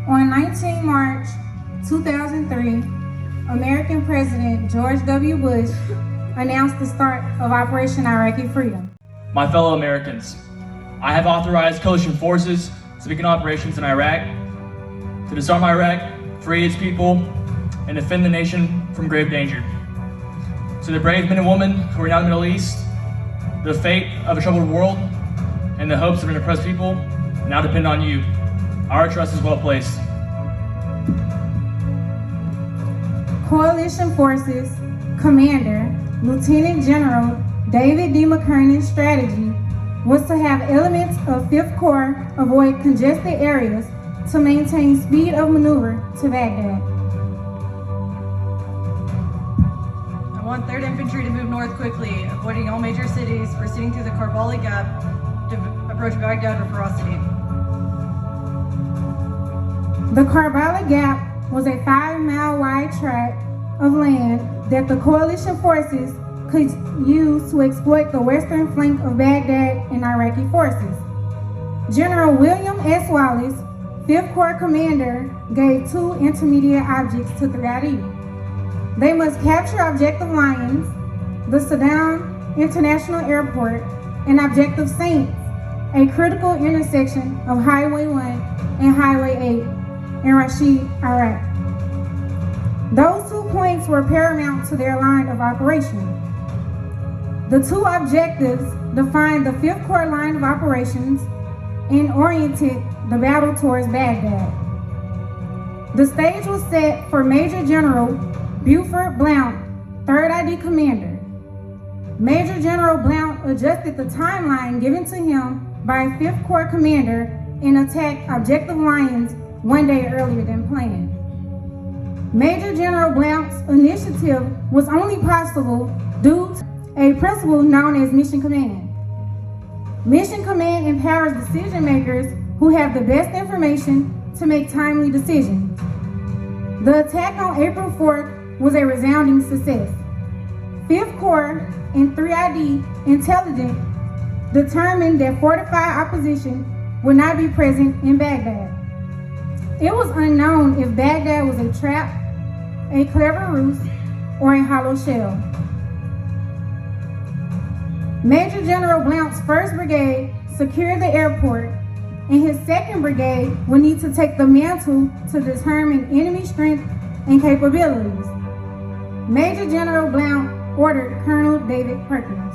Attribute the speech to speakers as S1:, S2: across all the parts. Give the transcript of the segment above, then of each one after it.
S1: On 19 March 2003, American President George W. Bush announced the start of Operation Iraqi Freedom.
S2: My fellow Americans, I have authorized coalition forces to begin operations in Iraq to disarm Iraq, free its people, and defend the nation from grave danger. To the brave men and women who are now in the Middle East, the fate of a troubled world and the hopes of an oppressed people now depend on you. Our trust is well placed.
S1: Coalition Forces Commander Lieutenant General David D. McKernan's strategy was to have elements of 5th Corps avoid congested areas to maintain speed of maneuver to Baghdad.
S3: I want 3rd Infantry to move north quickly, avoiding all major cities, proceeding through the Karbala Gap to approach Baghdad with ferocity.
S1: The Karbala Gap was a 5-mile wide tract of land that the coalition forces could use to exploit the western flank of Baghdad and Iraqi forces. General William S. Wallace, 5th Corps commander, gave 2 intermediate objects to 3ID. They must capture Objective Lions, the Saddam International Airport, and Objective Saints, a critical intersection of Highway 1 and Highway 8 in Rashid, Iraq. Those 2 points were paramount to their line of operation. The 2 objectives defined the 5th Corps line of operations and oriented the battle towards Baghdad. The stage was set for Major General Buford Blount, 3rd ID Commander. Major General Blount adjusted the timeline given to him by 5th Corps Commander and attacked Objective Lions 1 day earlier than planned. Major General Blount's initiative was only possible due to a principle known as Mission Command. Mission Command empowers decision makers who have the best information to make timely decisions. The attack on April 4th was a resounding success. 5th Corps and 3ID intelligence determined that fortified opposition would not be present in Baghdad. It was unknown if Baghdad was a trap, a clever ruse, or a hollow shell. Major General Blount's 1st Brigade secured the airport, and his 2nd Brigade would need to take the mantle to determine enemy strength and capabilities. Major General Blount ordered Colonel David Perkins.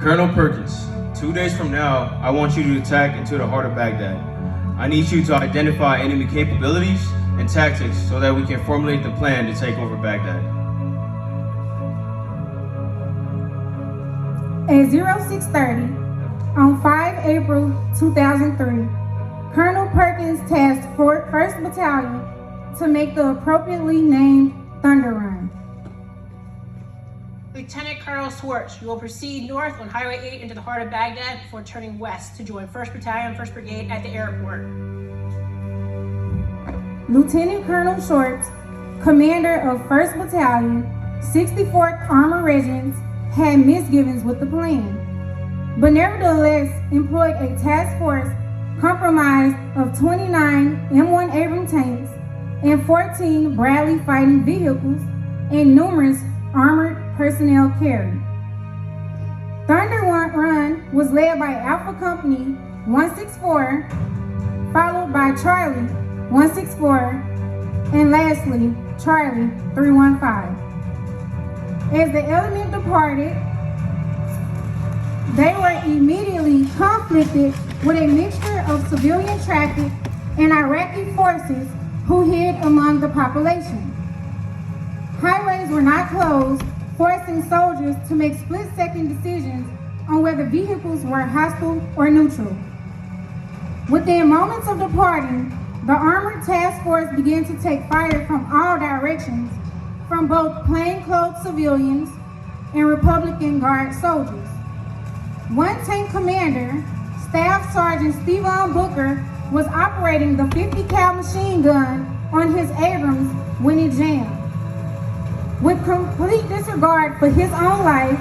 S4: Colonel Perkins, 2 days from now, I want you to attack into the heart of Baghdad. I need you to identify enemy capabilities and tactics so that we can formulate the plan to take over Baghdad.
S1: At 0630, on 5 April 2003, Colonel Perkins tasked 1st Battalion to make the appropriately named Thunder Run.
S5: Lieutenant Colonel Swartz, you will proceed north on Highway 8 into the heart of Baghdad before turning west to join 1st Battalion, 1st Brigade at the airport.
S1: Lieutenant Colonel Shorts, commander of 1st Battalion, 64th Armored Regiment, had misgivings with the plan, but nevertheless employed a task force comprised of 29 M1 Abrams tanks and 14 Bradley fighting vehicles and numerous armored personnel carried. Thunder Run was led by Alpha Company 164, followed by Charlie 164, and lastly, Charlie 315. As the element departed, they were immediately conflicted with a mixture of civilian traffic and Iraqi forces who hid among the population. Highways were not closed, forcing soldiers to make split-second decisions on whether vehicles were hostile or neutral. Within moments of departing, the armored task force began to take fire from all directions, from both plainclothes civilians and Republican Guard soldiers. One tank commander, Staff Sergeant Steven Booker, was operating the 50 cal machine gun on his Abrams when it jammed. With complete disregard for his own life,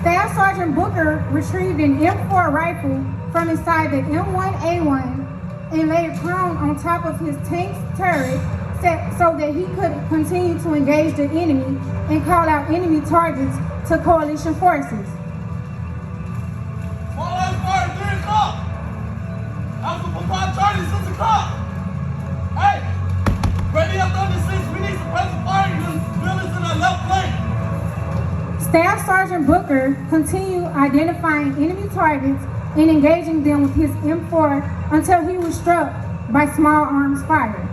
S1: Staff Sergeant Booker retrieved an M4 rifle from inside the M1A1 and lay prone on top of his tank's turret so that he could continue to engage the enemy and call out enemy targets to coalition forces.
S6: Fallout fire, 3 o'clock. Alpha Papa Charlie, 6 o'clock. Hey, ready up 36. We need suppressive fire units in our left flank.
S1: Staff Sergeant Booker continued identifying enemy targets and engaging them with his M4 until he was struck by small arms fire.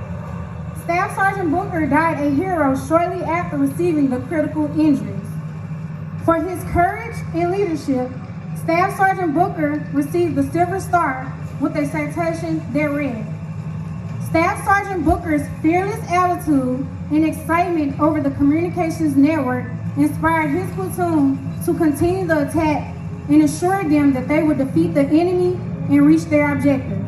S1: Staff Sergeant Booker died a hero shortly after receiving the critical injuries. For his courage and leadership, Staff Sergeant Booker received the Silver Star with a citation that read, Staff Sergeant Booker's fearless attitude and excitement over the communications network inspired his platoon to continue the attack and assured them that they would defeat the enemy and reach their objective.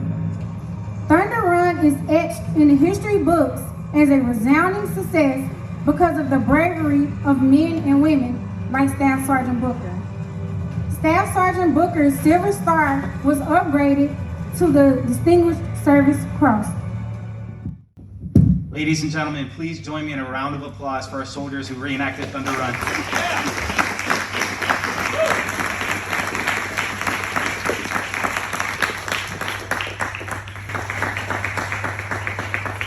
S1: Thunder Run is etched in the history books as a resounding success because of the bravery of men and women like Staff Sergeant Booker. Staff Sergeant Booker's Silver Star was upgraded to the Distinguished Service Cross.
S7: Ladies and gentlemen, please join me in a round of applause for our soldiers who reenacted Thunder Run.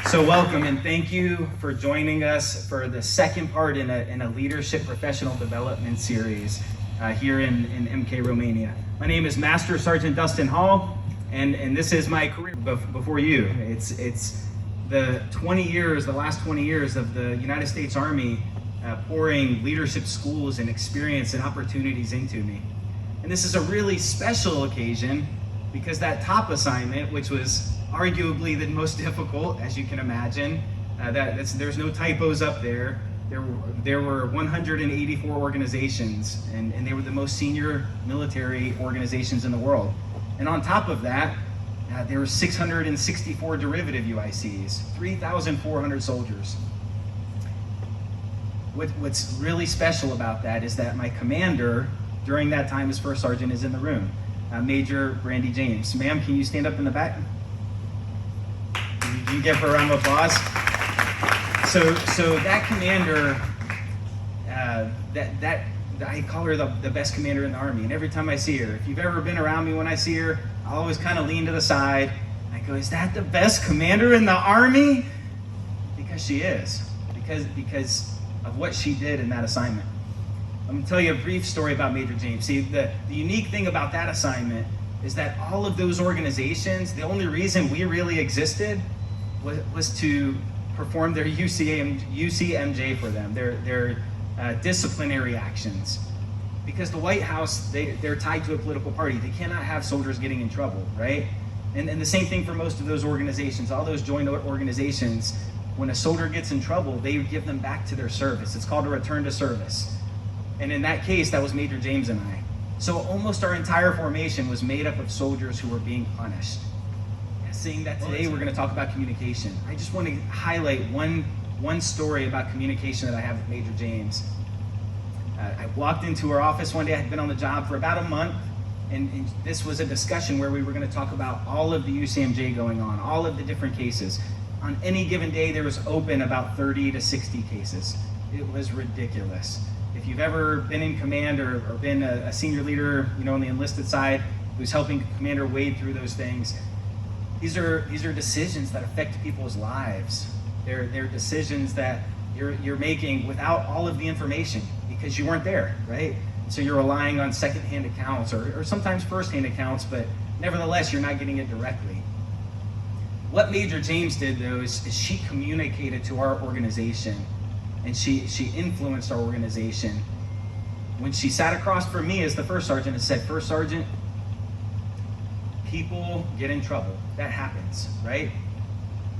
S7: So welcome and thank you for joining us for the second part in a leadership professional development series here in MK Romania. My name is Master Sergeant Dustin Hall, and this is my career before you. It's the last 20 years of the United States Army pouring leadership schools and experience and opportunities into me. And this is a really special occasion because that top assignment, which was arguably the most difficult, as you can imagine, there's no typos up there. There were 184 organizations, and they were the most senior military organizations in the world. And on top of that, there were 664 derivative UICs, 3,400 soldiers. What's really special about that is that my commander during that time as First Sergeant is in the room, Major Brandy James. Ma'am, can you stand up in the back? You give her a round of applause. So that commander, I call her the best commander in the Army. And every time I see her, if you've ever been around me when I see her, I'll always kind of lean to the side. I go, is that the best commander in the Army? Because she is, because of what she did in that assignment. I'm gonna tell you a brief story about Major James. See, the unique thing about that assignment is that all of those organizations, the only reason we really existed was to perform their UCMJ for them, their disciplinary actions. Because the White House, they're tied to a political party. They cannot have soldiers getting in trouble, right? And the same thing for most of those organizations. All those joint organizations, when a soldier gets in trouble, they give them back to their service. It's called a return to service. And in that case, that was Major James and I. So almost our entire formation was made up of soldiers who were being punished. Seeing that today we're going to talk about communication. I just want to highlight one story about communication that I have with Major James. I walked into her office one day. I had been on the job for about a month, and this was a discussion where we were going to talk about all of the UCMJ going on, all of the different cases. On any given day, there was open about 30 to 60 cases. It was ridiculous. If you've ever been in command or been a senior leader, on the enlisted side, who's helping commander wade through those things, these are decisions that affect people's lives. They're decisions that you're making without all of the information because you weren't there, right? So you're relying on second-hand accounts or sometimes first-hand accounts, but nevertheless, you're not getting it directly. What Major James did, though, is she communicated to our organization, and she influenced our organization. When she sat across from me as the First Sergeant and said, First Sergeant, people get in trouble. That happens, right?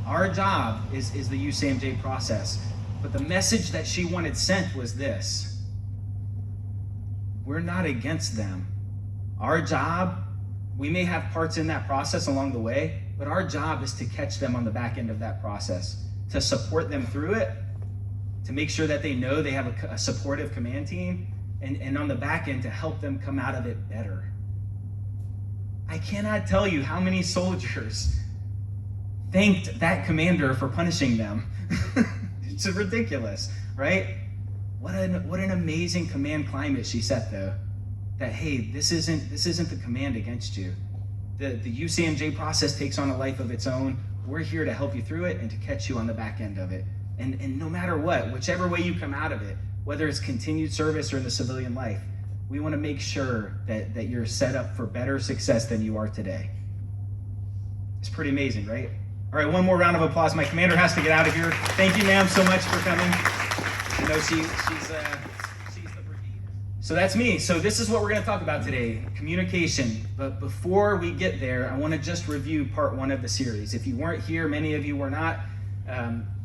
S7: Our job is the UCMJ process. But the message that she wanted sent was this: we're not against them. Our job, we may have parts in that process along the way, but our job is to catch them on the back end of that process, to support them through it, to make sure that they know they have a supportive command team, and on the back end to help them come out of it better. I cannot tell you how many soldiers thanked that commander for punishing them. It's ridiculous, right? What an amazing command climate she set, though. That, hey, this isn't the command against you. The UCMJ process takes on a life of its own. We're here to help you through it and to catch you on the back end of it. And no matter what, whichever way you come out of it, whether it's continued service or in the civilian life, we want to make sure that you're set up for better success than you are today. It's pretty amazing, right? All right, one more round of applause. My commander has to get out of here. Thank you, ma'am, so much for coming. I know she's the brigade. So that's me. So this is what we're going to talk about today, communication. But before we get there, I want to just review part 1 of the series. If you weren't here, many of you were not.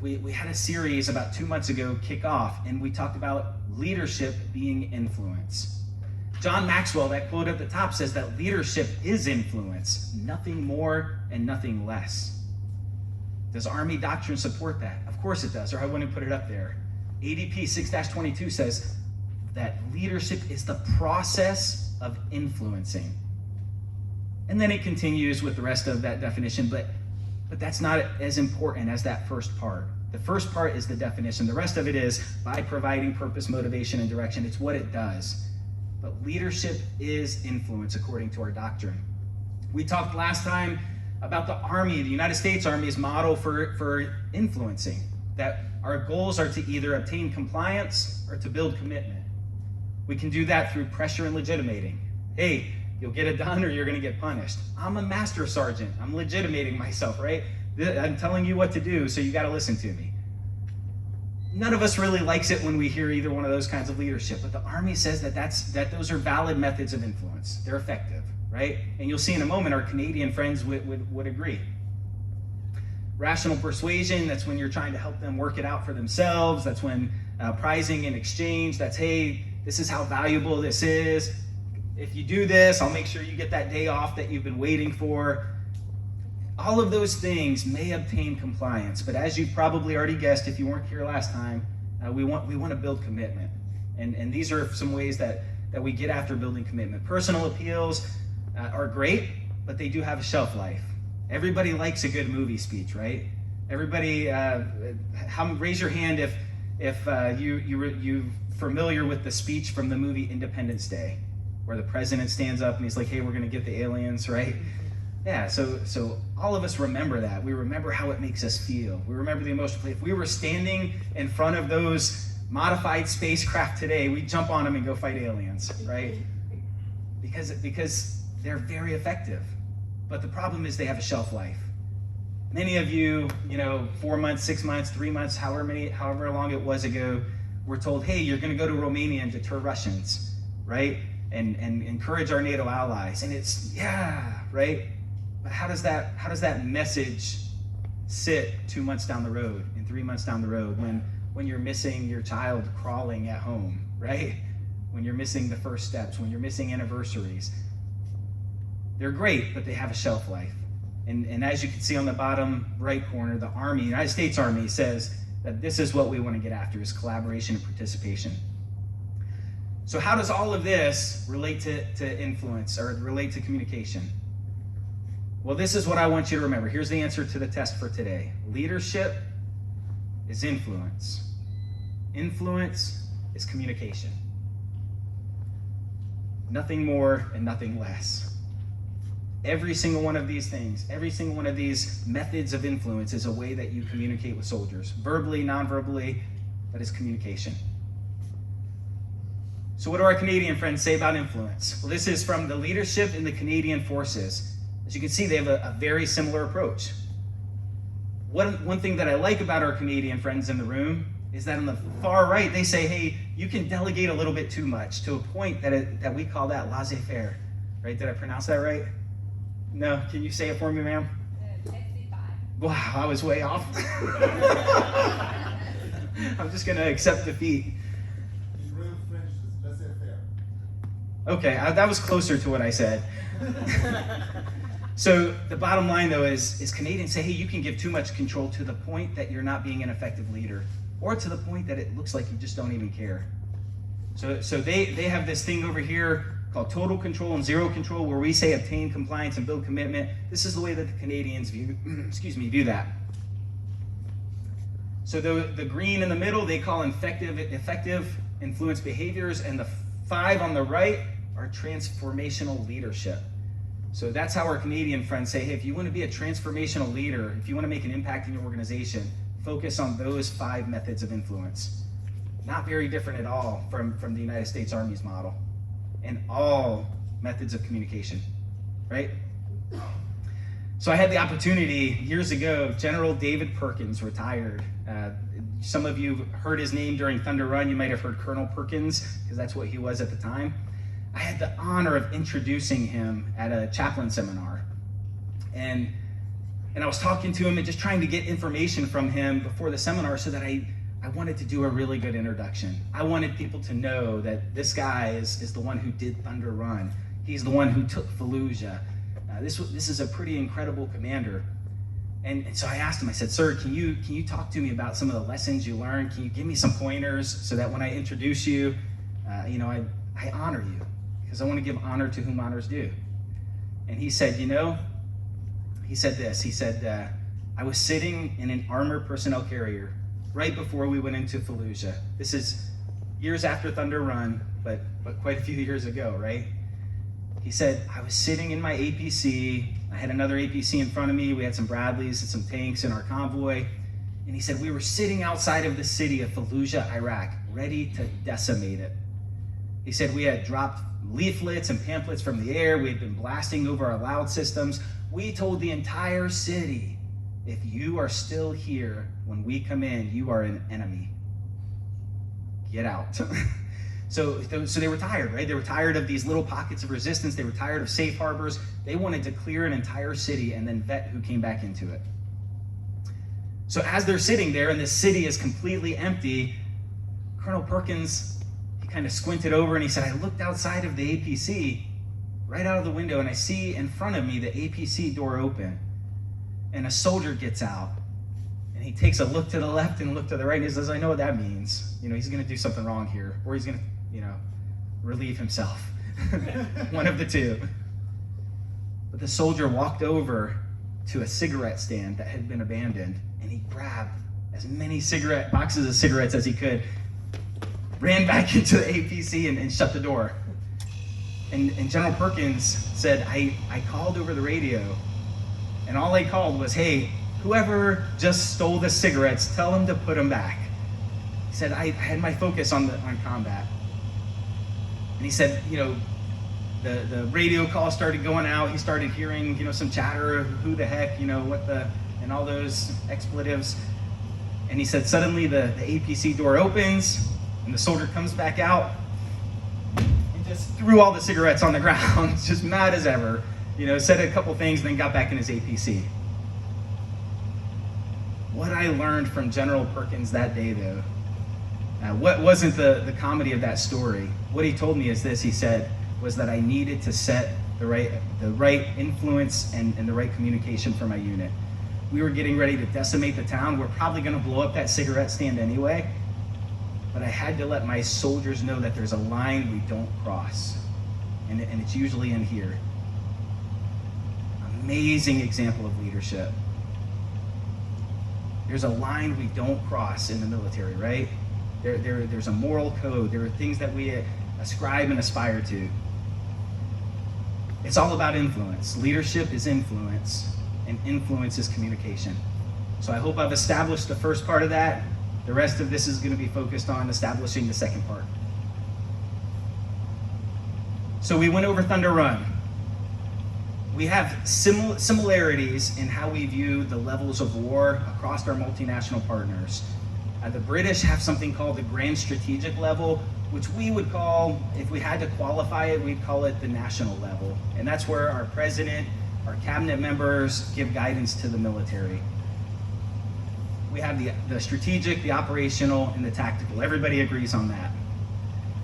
S7: We had a series about 2 months ago kick off, and we talked about leadership being influence. John Maxwell, that quote at the top, says that leadership is influence, nothing more and nothing less. Does Army doctrine support that? Of course it does, or I wouldn't put it up there. ADP 6-22 says that leadership is the process of influencing. And then it continues with the rest of that definition, but that's not as important as that first part. The first part is the definition. The rest of it is by providing purpose, motivation, and direction. It's what it does. But leadership is influence according to our doctrine. We talked last time about the Army. The United States Army is model for influencing. That our goals are to either obtain compliance or to build commitment. We can do that through pressure and legitimating. Hey, you'll get it done or you're going to get punished. I'm a master sergeant. I'm legitimating myself, right? I'm telling you what to do, so you got to listen to me. None of us really likes it when we hear either one of those kinds of leadership, but the Army says that those are valid methods of influence. They're effective, right? And you'll see in a moment our Canadian friends would agree. Rational persuasion, that's when you're trying to help them work it out for themselves. That's when prizing and exchange, that's, hey, this is how valuable this is. If you do this, I'll make sure you get that day off that you've been waiting for. All of those things may obtain compliance, but as you've probably already guessed, if you weren't here last time, we want to build commitment. And these are some ways that we get after building commitment. Personal appeals are great, but they do have a shelf life. Everybody likes a good movie speech, right? Everybody, raise your hand if you're familiar with the speech from the movie Independence Day, where the president stands up and he's like, hey, we're gonna get the aliens, right? Yeah, so all of us remember that. We remember how it makes us feel. We remember the emotional play. If we were standing in front of those modified spacecraft today, we'd jump on them and go fight aliens, right? Because they're very effective. But the problem is they have a shelf life. Many of you, 4 months, 6 months, 3 months, however long it was ago, were told, hey, you're gonna go to Romania and deter Russians, right? And encourage our NATO allies. And it's, yeah, right? But how does that message sit 2 months down the road and 3 months down the road when you're missing your child crawling at home, right? When you're missing the first steps, when you're missing anniversaries. They're great, but they have a shelf life. And as you can see on the bottom right corner, the Army, United States Army, says that this is what we want to get after, is collaboration and participation. So how does all of this relate to influence or relate to communication? Well, this is what I want you to remember. Here's the answer to the test for today. Leadership is influence. Influence is communication. Nothing more and nothing less. Every single one of these things, every single one of these methods of influence is a way that you communicate with soldiers. Verbally, non-verbally, that is communication. So what do our Canadian friends say about influence? Well, this is from the leadership in the Canadian Forces. As you can see, they have a very similar approach. One thing that I like about our Canadian friends in the room is that on the far right, they say, hey, you can delegate a little bit too much to a point that we call that laissez-faire. Right? Did I pronounce that right? No? Can you say it for me, ma'am? Wow, I was way off. I'm just going to accept defeat. Okay, that was closer to what I said. So the bottom line, though, is Canadians say, hey, you can give too much control to the point that you're not being an effective leader, or to the point that it looks like you just don't even care. So they have this thing over here called total control and zero control, where we say obtain compliance and build commitment. This is the way that the Canadians view, view that. So the green in the middle, they call effective influence behaviors, and the 5 on the right are transformational leadership. So that's how our Canadian friends say, hey, if you want to be a transformational leader, if you want to make an impact in your organization, focus on those 5 methods of influence. Not very different at all from the United States Army's model, and all methods of communication, right? So I had the opportunity years ago. General David Perkins retired. Some of you heard his name during Thunder Run. You might have heard Colonel Perkins, because that's what he was at the time. I had the honor of introducing him at a chaplain seminar. And I was talking to him and just trying to get information from him before the seminar, so that I wanted to do a really good introduction. I wanted people to know that this guy is the one who did Thunder Run. He's the one who took Fallujah. This is a pretty incredible commander. And so I asked him, I said, sir, can you talk to me about some of the lessons you learned? Can you give me some pointers so that when I introduce you, I honor you, because I want to give honor to whom honors due. And he said, he said this, he said, I was sitting in an armored personnel carrier right before we went into Fallujah. This is years after Thunder Run, but quite a few years ago, right? He said, I was sitting in my APC. I had another APC in front of me. We had some Bradleys and some tanks in our convoy. And he said, we were sitting outside of the city of Fallujah, Iraq, ready to decimate it. He said, we had dropped leaflets and pamphlets from the air. We had been blasting over our loud systems. We told the entire city, if you are still here when we come in, you are an enemy. Get out. So they were tired, right? They were tired of these little pockets of resistance. They were tired of safe harbors. They wanted to clear an entire city and then vet who came back into it. So as they're sitting there and the city is completely empty, Colonel Perkins, he kind of squinted over and he said, I looked outside of the APC, right out of the window, and I see in front of me the APC door open. And a soldier gets out. And he takes a look to the left and a look to the right, and he says, I know what that means. He's going to do something wrong here, or he's going to, relieve himself. One of the two. But the soldier walked over to a cigarette stand that had been abandoned, and he grabbed as many boxes of cigarettes as he could, ran back into the APC and shut the door. And General Perkins said, I called over the radio, and all I called was, hey, whoever just stole the cigarettes, tell him to put them back. He said, I had my focus on combat. And he said, the radio call started going out. He started hearing, some chatter of who the heck, and all those expletives. And he said, suddenly the APC door opens, and the soldier comes back out and just threw all the cigarettes on the ground, just mad as ever. Said a couple things, and then got back in his APC. What I learned from General Perkins that day, though, what wasn't the comedy of that story? What he told me is this. He said was that I needed to set the right influence and the right communication for my unit. We were getting ready to decimate the town. We're probably going to blow up that cigarette stand anyway. But I had to let my soldiers know that there's a line we don't cross, and it's usually in here. Amazing example of leadership. There's a line we don't cross in the military, right? There's a moral code. There are things that we ascribe and aspire to. It's all about influence. Leadership is influence, and influence is communication. So I hope I've established the first part of that. The rest of this is going to be focused on establishing the second part. So we went over Thunder Run. We have similarities in how we view the levels of war across our multinational partners. The British have something called the Grand Strategic Level, which we would call, if we had to qualify it, we'd call it the national level. And that's where our president, our cabinet members give guidance to the military. We have the strategic, the operational, and the tactical. Everybody agrees on that.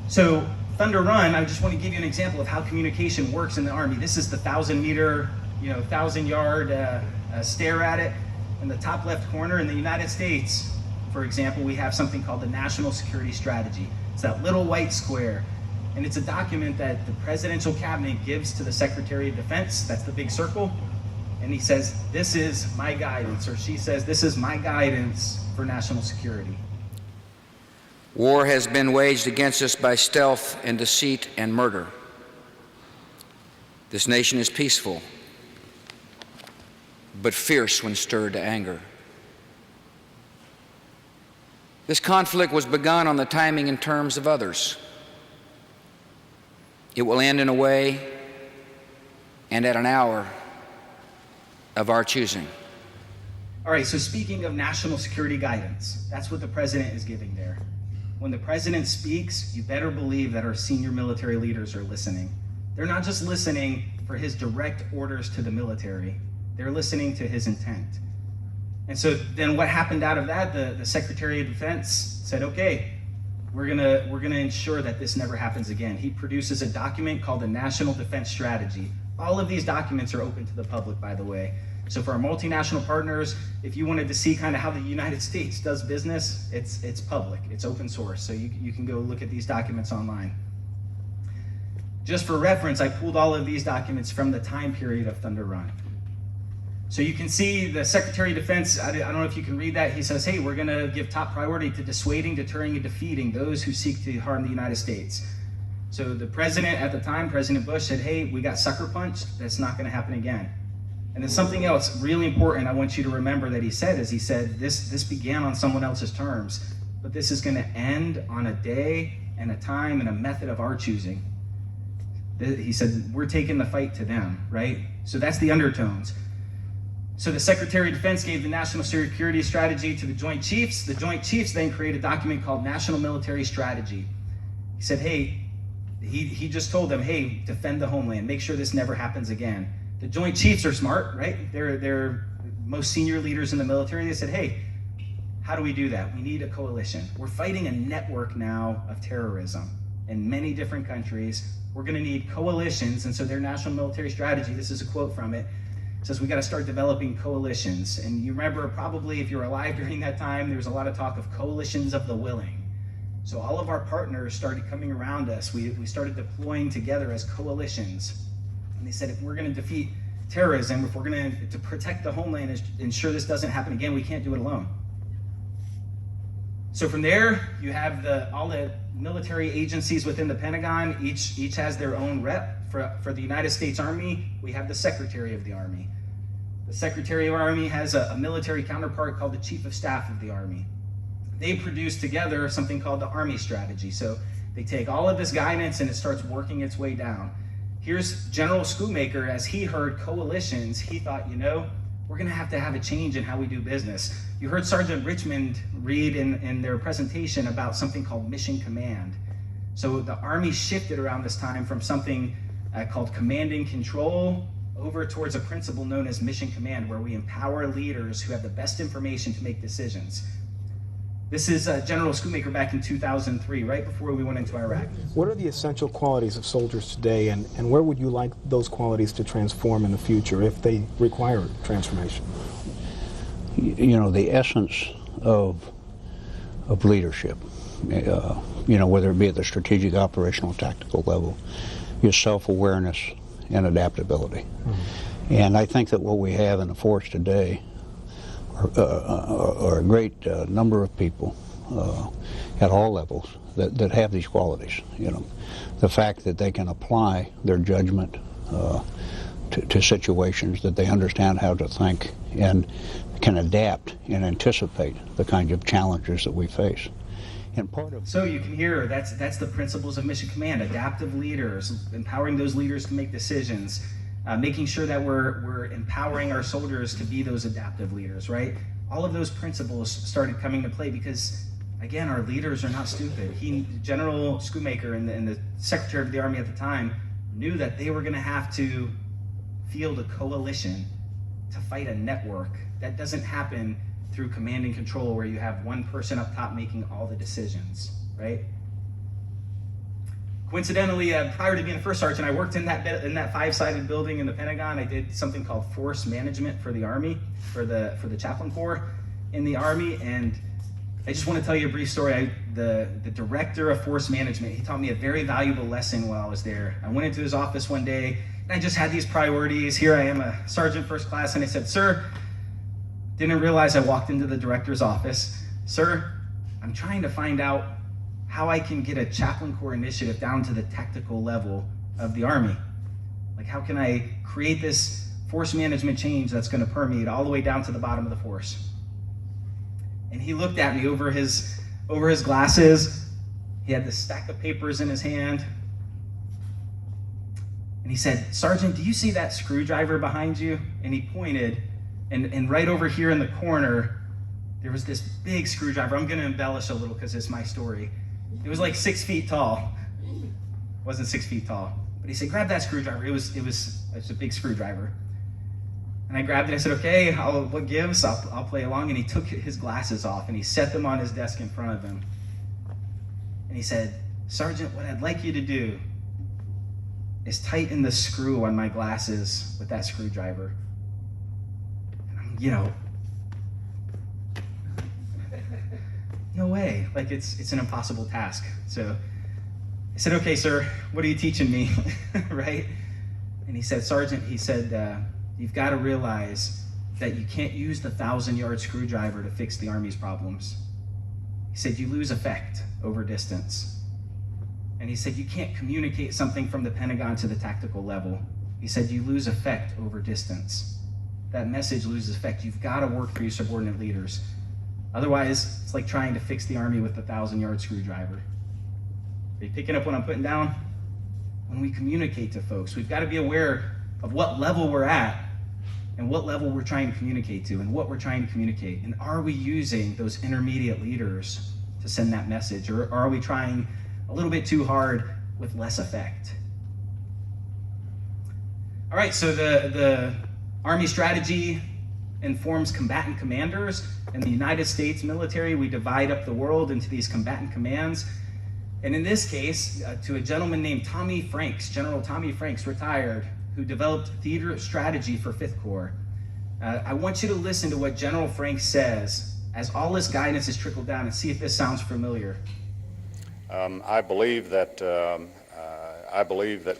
S7: So Thunder Run, I just want to give you an example of how communication works in the Army. This is the 1,000-meter, 1,000-yard stare at it. In the top left corner in the United States, for example, we have something called the National Security Strategy. It's that little white square. And it's a document that the presidential cabinet gives to the Secretary of Defense. That's the big circle. And he says, this is my guidance, or she says, this is my guidance for national security.
S8: War has been waged against us by stealth and deceit and murder. This nation is peaceful, but fierce when stirred to anger. This conflict was begun on the timing and terms of others. It will end in a way and at an hour of our choosing.
S7: All right, so speaking of national security guidance, that's what the president is giving there. When the president speaks, you better believe that our senior military leaders are listening. They're not just listening for his direct orders to the military, they're listening to his intent. And so then what happened out of that, the Secretary of Defense said, okay, we're gonna ensure that this never happens again. He produces a document called the National Defense Strategy. All of these documents are open to the public, by the way. So for our multinational partners, if you wanted to see kind of how the United States does business, it's public, it's open source. So you can go look at these documents online. Just for reference, I pulled all of these documents from the time period of Thunder Run. So you can see the Secretary of Defense, I don't know if you can read that, he says, hey, we're gonna give top priority to dissuading, deterring, and defeating those who seek to harm the United States. So the president at the time, President Bush, said, hey, we got sucker punched, that's not gonna happen again. And then something else really important I want you to remember that he said is, he said, this began on someone else's terms, but this is gonna end on a day and a time and a method of our choosing. He said, we're taking the fight to them, right? So that's the undertones. So the Secretary of Defense gave the National Security Strategy to the Joint Chiefs. The Joint Chiefs then created a document called National Military Strategy. He said, hey, he just told them, hey, defend the homeland, make sure this never happens again. The Joint Chiefs are smart, right? They're most senior leaders in the military. They said, hey, how do we do that? We need a coalition. We're fighting a network now of terrorism in many different countries. We're gonna need coalitions, and so their National Military Strategy, this is a quote from it, says we got to start developing coalitions. And you remember probably if you were alive during that time, there was a lot of talk of coalitions of the willing. So all of our partners started coming around us. We started deploying together as coalitions. And they said, if we're going to defeat terrorism, if we're going to protect the homeland and ensure this doesn't happen again, we can't do it alone. So from there, you have all the military agencies within the Pentagon. Each has their own rep. For the United States Army, we have the Secretary of the Army. The Secretary of the Army has a military counterpart called the Chief of Staff of the Army. They produce together something called the Army Strategy. So they take all of this guidance and it starts working its way down. Here's General Schoonmaker, as he heard coalitions, he thought, we're gonna have to have a change in how we do business. You heard Sergeant Richmond read in their presentation about something called Mission Command. So the Army shifted around this time from something called command and control over towards a principle known as Mission Command, where we empower leaders who have the best information to make decisions. This is General Schoonmaker back in 2003, right before we went into Iraq.
S9: What are the essential qualities of soldiers today, and where would you like those qualities to transform in the future if they require transformation?
S10: The essence of leadership, whether it be at the strategic, operational, tactical level, is self-awareness and adaptability. Mm-hmm. And I think that what we have in the force today are a great number of people at all levels that have these qualities. The fact that they can apply their judgment to situations, that they understand how to think and can adapt and anticipate the kinds of challenges that we face.
S7: So you can hear that's the principles of Mission Command: adaptive leaders, empowering those leaders to make decisions, making sure that we're empowering our soldiers to be those adaptive leaders, right? All of those principles started coming to play because, again, our leaders are not stupid. General Schoonmaker and the Secretary of the Army at the time knew that they were going to have to field a coalition to fight a network. That doesn't happen through command and control, where you have one person up top making all the decisions, right? Coincidentally, prior to being a first sergeant, I worked in that five-sided building in the Pentagon. I did something called force management for the Army, for the chaplain corps in the Army, and I just want to tell you a brief story. The director of force management, he taught me a very valuable lesson while I was there. I went into his office one day, and I just had these priorities. Here I am, a sergeant first class, and I said, "Sir," didn't realize I walked into the director's office. "Sir, I'm trying to find out how I can get a chaplain corps initiative down to the tactical level of the Army. Like, how can I create this force management change that's going to permeate all the way down to the bottom of the force?" And he looked at me over his glasses. He had this stack of papers in his hand. And he said, "Sergeant, do you see that screwdriver behind you?" And he pointed, and right over here in the corner, there was this big screwdriver. I'm going to embellish a little because it's my story. It was like 6 feet tall. It wasn't 6 feet tall. But he said, "Grab that screwdriver." It was a big screwdriver. And I grabbed it. I said, "Okay, what gives? I'll play along." And he took his glasses off and he set them on his desk in front of him. And he said, "Sergeant, what I'd like you to do is tighten the screw on my glasses with that screwdriver." And no way. Like, it's an impossible task. So I said, "Okay, sir, what are you teaching me?" Right? And he said, "Sergeant," he said, "you've got to realize that you can't use the 1,000-yard screwdriver to fix the Army's problems." He said, "You lose effect over distance." And he said, "You can't communicate something from the Pentagon to the tactical level." He said, "You lose effect over distance. That message loses effect. You've got to work for your subordinate leaders. Otherwise, it's like trying to fix the Army with a 1,000-yard screwdriver." Are you picking up what I'm putting down? When we communicate to folks, we've got to be aware of what level we're at and what level we're trying to communicate to and what we're trying to communicate. And are we using those intermediate leaders to send that message, or are we trying a little bit too hard with less effect? All right, so the Army strategy informs combatant commanders. In the United States military, we divide up the world into these combatant commands. And in this case, to a gentleman named Tommy Franks, General Tommy Franks, retired, who developed theater strategy for 5th Corps. I want you to listen to what General Franks says as all this guidance is trickled down, and see if this sounds familiar.
S11: I believe that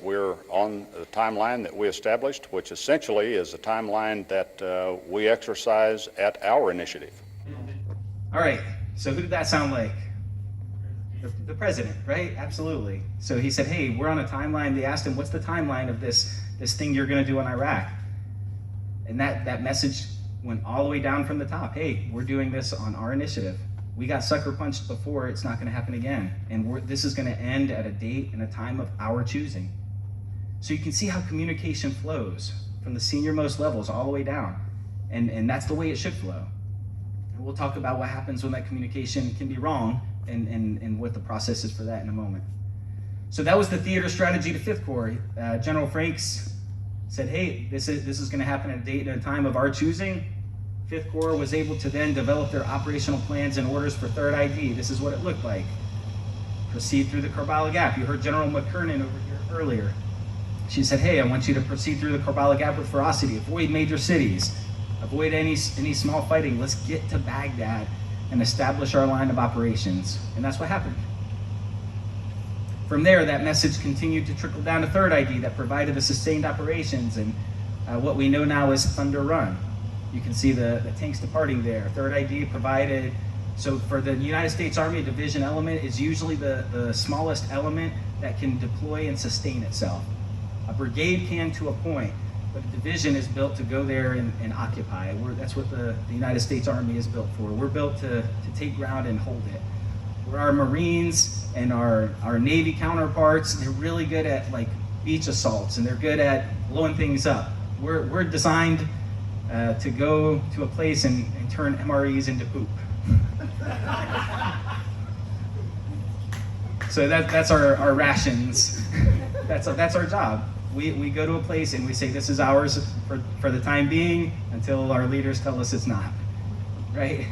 S11: we're on the timeline that we established, which essentially is a timeline that we exercise at our initiative.
S7: All right, so who did that sound like? The president, right? Absolutely. So he said, "Hey, we're on a timeline." They asked him, "What's the timeline of this thing you're going to do in Iraq?" And that message went all the way down from the top. "Hey, we're doing this on our initiative. We got sucker punched before. It's not going to happen again. And this is going to end at a date and a time of our choosing." So you can see how communication flows from the senior-most levels all the way down. And that's the way it should flow. And we'll talk about what happens when that communication can be wrong and what the process is for that in a moment. So that was the theater strategy to 5th Corps. General Franks said, "Hey, this is going to happen at a date and a time of our choosing." 5th Corps was able to then develop their operational plans and orders for 3rd ID. This is what it looked like. Proceed through the Karbala Gap. You heard General McKernan over here earlier. She said, "Hey, I want you to proceed through the Karbala Gap with ferocity. Avoid major cities. Avoid any small fighting. Let's get to Baghdad and establish our line of operations." And that's what happened. From there, that message continued to trickle down to 3rd ID that provided the sustained operations and what we know now as Thunder Run. You can see the tanks departing there. 3rd ID provided, so for the United States Army, a division element is usually the smallest element that can deploy and sustain itself. A brigade can to a point, but a division is built to go there and occupy. That's what the United States Army is built for. We're built to take ground and hold it. Where our Marines and our Navy counterparts, they're really good at like beach assaults, and they're good at blowing things up. We're designed to go to a place and turn MREs into poop. So that's our rations. That's our job. We go to a place and we say this is ours for the time being until our leaders tell us it's not, right?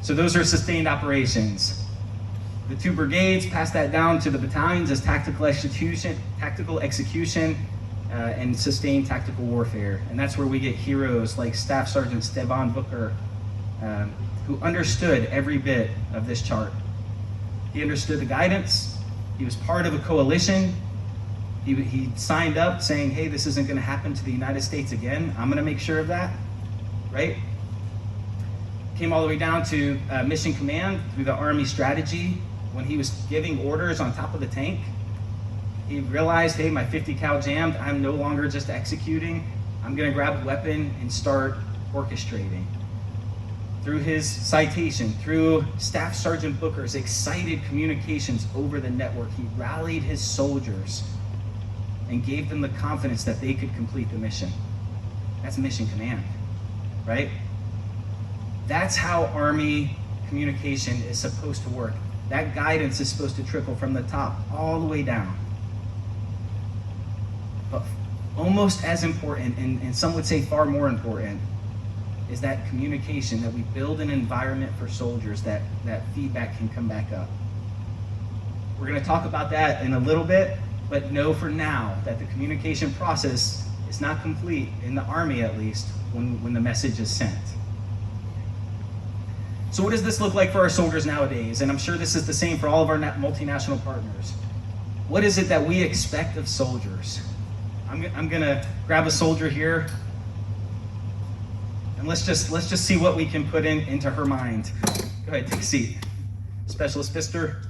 S7: So those are sustained operations. The 2 brigades pass that down to the battalions as tactical execution, and sustained tactical warfare. And that's where we get heroes like Staff Sergeant Stevan Booker who understood every bit of this chart. He understood the guidance. He was part of a coalition. He signed up saying, hey, this isn't going to happen to the United States again. I'm going to make sure of that, right? Came all the way down to mission command through the Army strategy. When he was giving orders on top of the tank, he realized, hey, my 50 cal jammed. I'm no longer just executing. I'm going to grab a weapon and start orchestrating. Through his citation, through Staff Sergeant Booker's excited communications over the network, he rallied his soldiers and gave them the confidence that they could complete the mission. That's mission command, right? That's how Army communication is supposed to work. That guidance is supposed to trickle from the top all the way down. But almost as important, and some would say far more important, is that communication, that we build an environment for soldiers that feedback can come back up. We're going to talk about that in a little bit, but know for now that the communication process is not complete, in the Army at least, when the message is sent. So what does this look like for our soldiers nowadays? And I'm sure this is the same for all of our multinational partners. What is it that we expect of soldiers? I'm gonna grab a soldier here, and let's just see what we can put into her mind. Go ahead, take a seat. Specialist Pfister.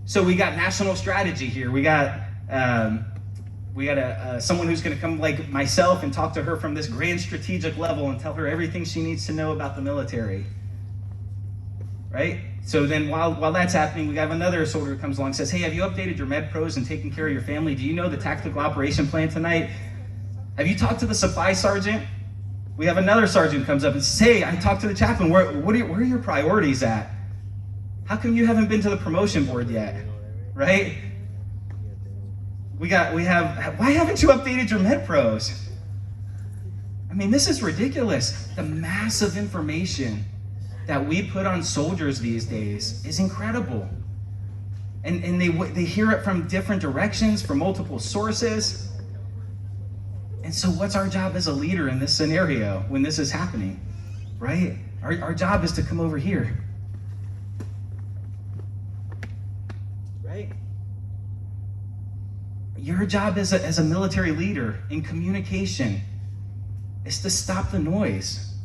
S7: So we got national strategy here. We got someone who's going to come like myself and talk to her from this grand strategic level and tell her everything she needs to know about the military. Right? So then while that's happening, we have another soldier who comes along and says, hey, have you updated your med pros and taken care of your family? Do you know the tactical operation plan tonight? Have you talked to the supply sergeant? We have another sergeant who comes up and says, hey, I talked to the chaplain. Where are your priorities at? How come you haven't been to the promotion board yet? Right? Why haven't you updated your med pros? I mean, this is ridiculous. The mass of information that we put on soldiers these days is incredible. And they hear it from different directions, from multiple sources. And so what's our job as a leader in this scenario when this is happening, right? Our job is to come over here. Right? Your job as a military leader in communication is to stop the noise,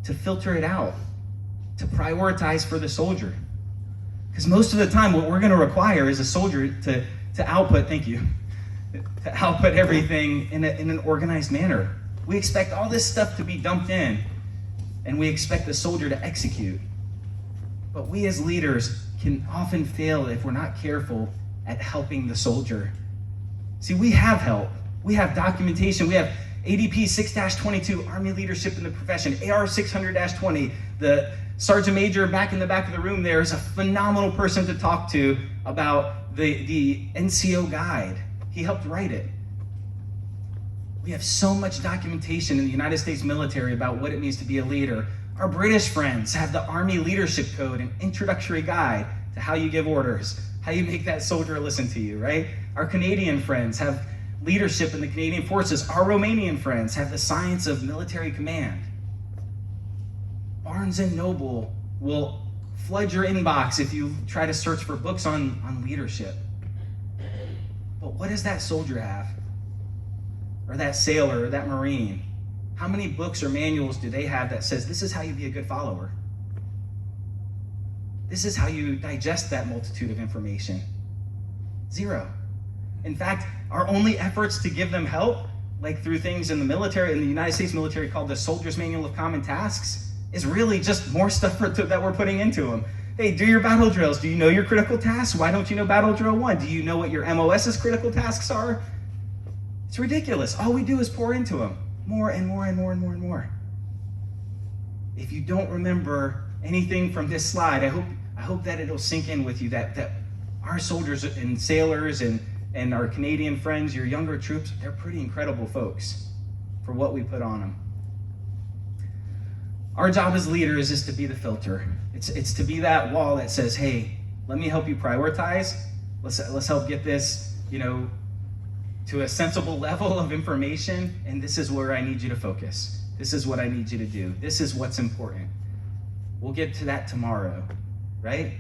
S7: to filter it out, to prioritize for the soldier. Because most of the time what we're going to require is a soldier to output, thank you, to output everything in an organized manner. We expect all this stuff to be dumped in, and we expect the soldier to execute. But we as leaders can often fail if we're not careful at helping the soldier. See, we have help. We have documentation. We have ADP 6-22, Army Leadership in the Profession, AR 600-20. The Sergeant Major back in the back of the room there is a phenomenal person to talk to about the NCO guide. He helped write it. We have so much documentation in the United States military about what it means to be a leader. Our British friends have the Army Leadership Code, an introductory guide to how you give orders, how you make that soldier listen to you, right? Our Canadian friends have leadership in the Canadian Forces. Our Romanian friends have the science of military command. Barnes & Noble will flood your inbox if you try to search for books on leadership. But what does that soldier have? Or that sailor, or that Marine? How many books or manuals do they have that says, this is how you be a good follower? This is how you digest that multitude of information? Zero. In fact, our only efforts to give them help, like through things in the military, in the United States military called the Soldier's Manual of Common Tasks, is really just more stuff that we're putting into them. Hey, do your battle drills. Do you know your critical tasks? Why don't you know battle drill 1? Do you know what your MOS's critical tasks are? It's ridiculous. All we do is pour into them more and more and more and more and more. If you don't remember anything from this slide, I hope that it'll sink in with you that our soldiers and sailors and our Canadian friends, your younger troops, they're pretty incredible folks for what we put on them. Our job as leaders is to be the filter. It's to be that wall that says, hey, let me help you prioritize. Let's help get this, to a sensible level of information, and this is where I need you to focus. This is what I need you to do. This is what's important. We'll get to that tomorrow, right?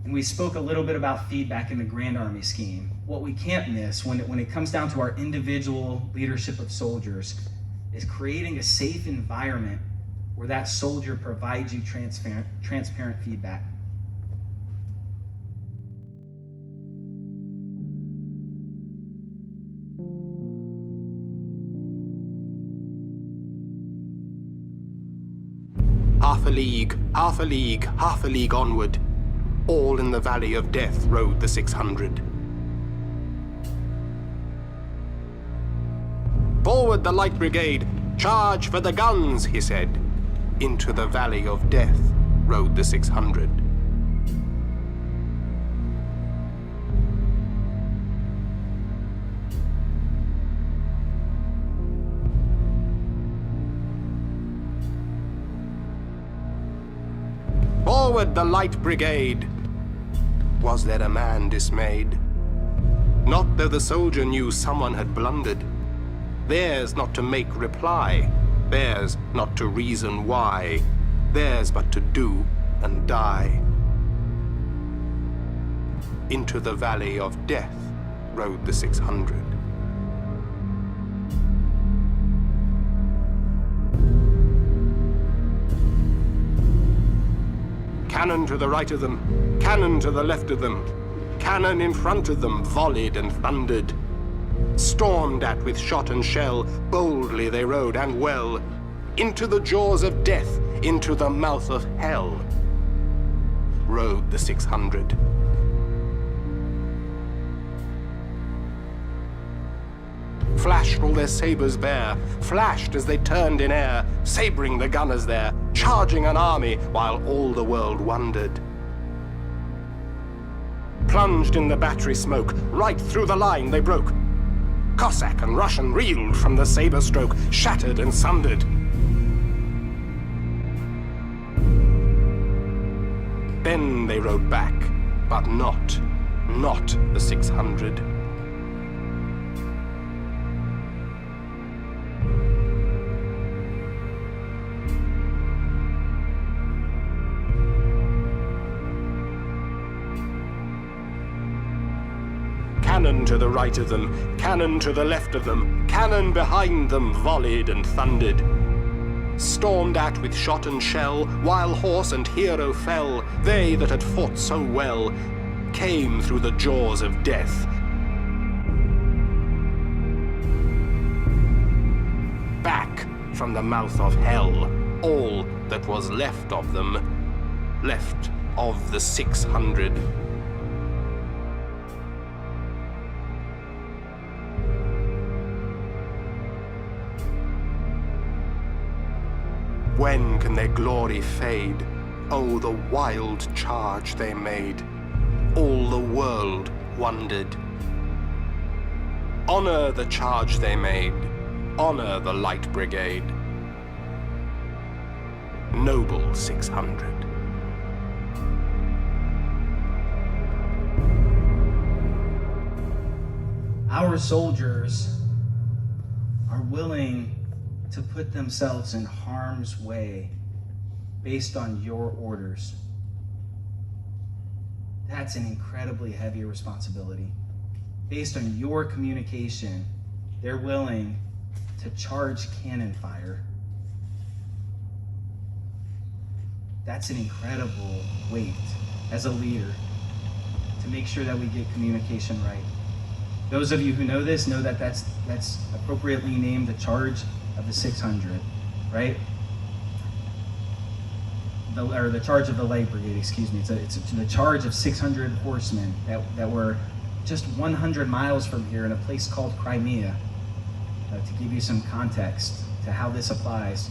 S7: And we spoke a little bit about feedback in the Grand Army scheme. What we can't miss when it comes down to our individual leadership of soldiers is creating a safe environment where that soldier provides you transparent feedback.
S12: Half a league, half a league, half a league onward. All in the valley of death rode the 600. Forward the light brigade, charge for the guns, he said. Into the valley of death rode the 600. Forward the light brigade. Was there a man dismayed? Not though the soldier knew someone had blundered. Theirs not to make reply, theirs not to reason why, theirs but to do and die. Into the valley of death rode the 600. Cannon to the right of them, cannon to the left of them, cannon in front of them volleyed and thundered. Stormed at with shot and shell, boldly they rode and well, into the jaws of death, into the mouth of hell, rode the 600. Flashed all their sabers bare, flashed as they turned in air, sabering the gunners there, charging an army while all the world wondered. Plunged in the battery smoke, right through the line they broke. Cossack and Russian reeled from the saber stroke, shattered and sundered. Then they rode back, but not the 600. Cannon to the right of them, cannon to the left of them, cannon behind them volleyed and thundered. Stormed at with shot and shell, while horse and hero fell, they that had fought so well came through the jaws of death. Back from the mouth of hell, all that was left of them, left of the 600. When can their glory fade? Oh, the wild charge they made. All the world wondered. Honor the charge they made. Honor the light brigade. Noble 600.
S7: Our soldiers are willing to put themselves in harm's way based on your orders. That's an incredibly heavy responsibility. Based on your communication, they're willing to charge cannon fire. That's an incredible weight as a leader to make sure that we get communication right. Those of you who know this know that that's appropriately named the charge of the 600, right? The charge of the light brigade, excuse me. It's the charge of 600 horsemen that were just 100 miles from here in a place called Crimea. To give you some context to how this applies,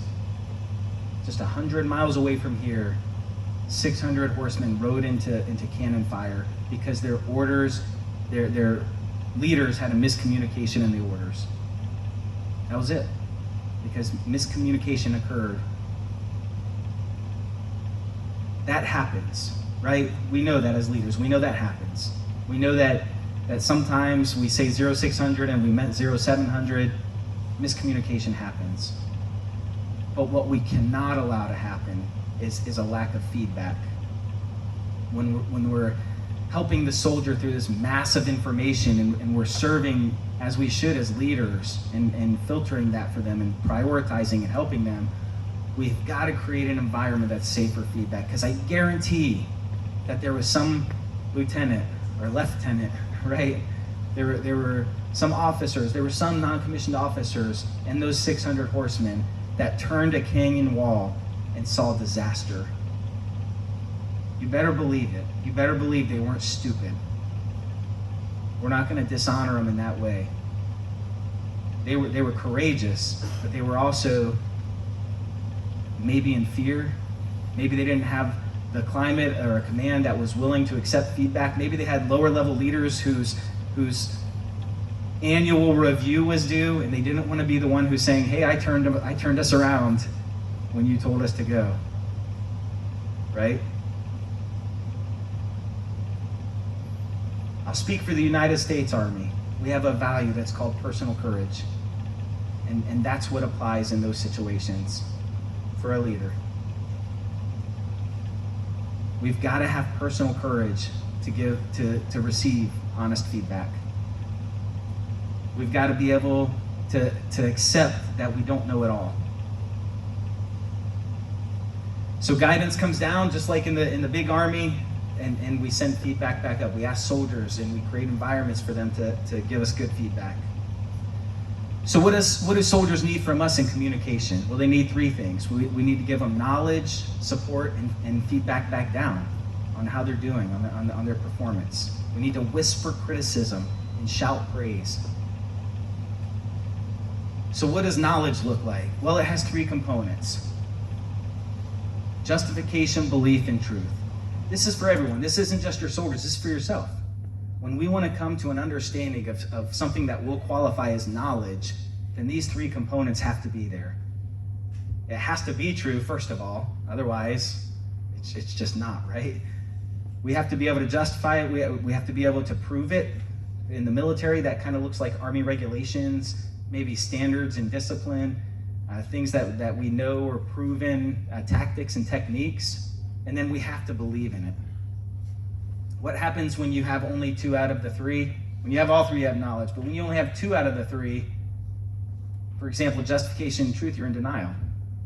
S7: just 100 miles away from here, 600 horsemen rode into cannon fire because their orders, their leaders had a miscommunication in the orders. That was it. Because miscommunication occurred. That happens, right? We know that as leaders. We know that happens. We know that sometimes we say 0600 and we meant 0700. Miscommunication happens. But what we cannot allow to happen is a lack of feedback. When we're helping the soldier through this massive information and we're serving as we should as leaders and filtering that for them and prioritizing and helping them, we've got to create an environment that's safe for feedback. Because I guarantee that there was some lieutenant or lieutenant, right? There were some officers, there were some non-commissioned officers and those 600 horsemen that turned a canyon wall and saw disaster. You better believe it. You better believe they weren't stupid. We're not going to dishonor them in that way. They were courageous, but they were also maybe in fear. Maybe they didn't have the climate or a command that was willing to accept feedback. Maybe they had lower level leaders whose annual review was due, and they didn't want to be the one who's saying, hey, I turned us around when you told us to go. Right? I'll speak for the United States Army. We have a value that's called personal courage. And that's what applies in those situations for a leader. We've got to have personal courage to receive honest feedback. We've got to be able to accept that we don't know it all. So guidance comes down, just like in the big army, and we send feedback back up. We ask soldiers and we create environments for them to give us good feedback. So what do soldiers need from us in communication? Well, they need three things. We need to give them knowledge, support, and feedback back down on how they're doing, on their performance. We need to whisper criticism and shout praise. So what does knowledge look like? Well, it has three components: justification, belief, and truth. This is for everyone. This isn't just your soldiers, this is for yourself. When we want to come to an understanding of something that will qualify as knowledge, then these three components have to be there. It has to be true, first of all, otherwise it's just not, right? We have to be able to justify it, we have to be able to prove it. In the military, that kind of looks like Army regulations, maybe standards and discipline, things that we know are proven, tactics and techniques, and then we have to believe in it. What happens when you have only 2 out of the 3? When you have all 3, you have knowledge, but when you only have 2 out of the 3, for example, justification and truth, you're in denial.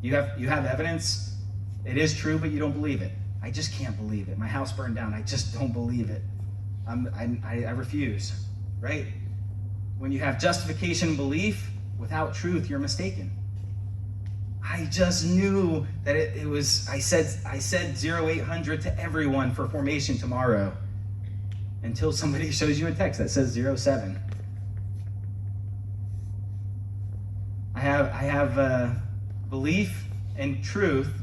S7: You have evidence, it is true, but you don't believe it. I just can't believe it. My house burned down, I just don't believe it. I refuse, right? When you have justification and belief without truth, you're mistaken. I just knew that it was, I said 0800 to everyone for formation tomorrow, until somebody shows you a text that says 07. I have belief and truth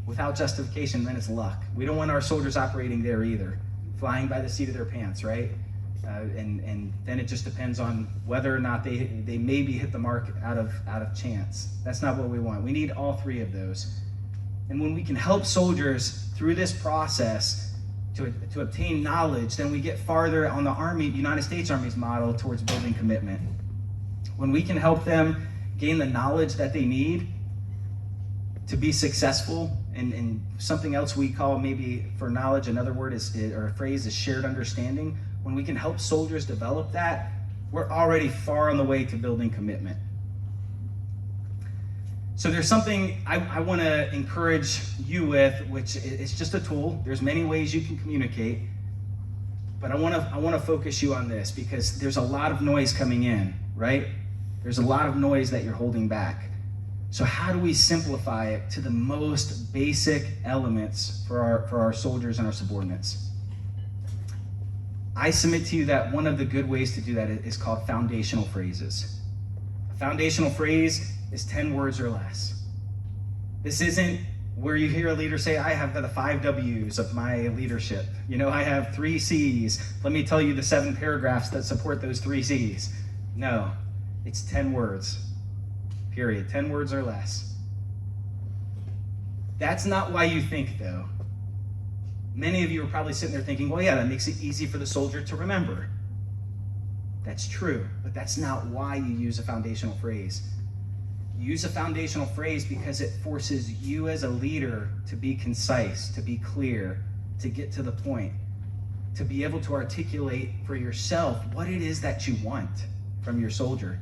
S7: without justification, then it's luck. We don't want our soldiers operating there either, flying by the seat of their pants, right? And then it just depends on whether or not they maybe hit the mark out of chance. That's not what we want. We need all 3 of those. And when we can help soldiers through this process to obtain knowledge, then we get farther on the United States Army's model towards building commitment. When we can help them gain the knowledge that they need to be successful, and something else we call maybe for knowledge, another word or a phrase is shared understanding. When we can help soldiers develop that, we're already far on the way to building commitment. So there's something I want to encourage you with, which is just a tool. There's many ways you can communicate, but I want to focus you on this because there's a lot of noise coming in, right? There's a lot of noise that you're holding back. So how do we simplify it to the most basic elements for our soldiers and our subordinates? I submit to you that one of the good ways to do that is called foundational phrases. A foundational phrase is 10 words or less. This isn't where you hear a leader say, I have the 5 W's of my leadership. I have 3 C's. Let me tell you the 7 paragraphs that support those 3 C's. No, it's 10 words, period. 10 words or less. That's not why you think, though. Many of you are probably sitting there thinking, well, yeah, that makes it easy for the soldier to remember. That's true, but that's not why you use a foundational phrase. Use a foundational phrase because it forces you as a leader to be concise, to be clear, to get to the point, to be able to articulate for yourself what it is that you want from your soldier.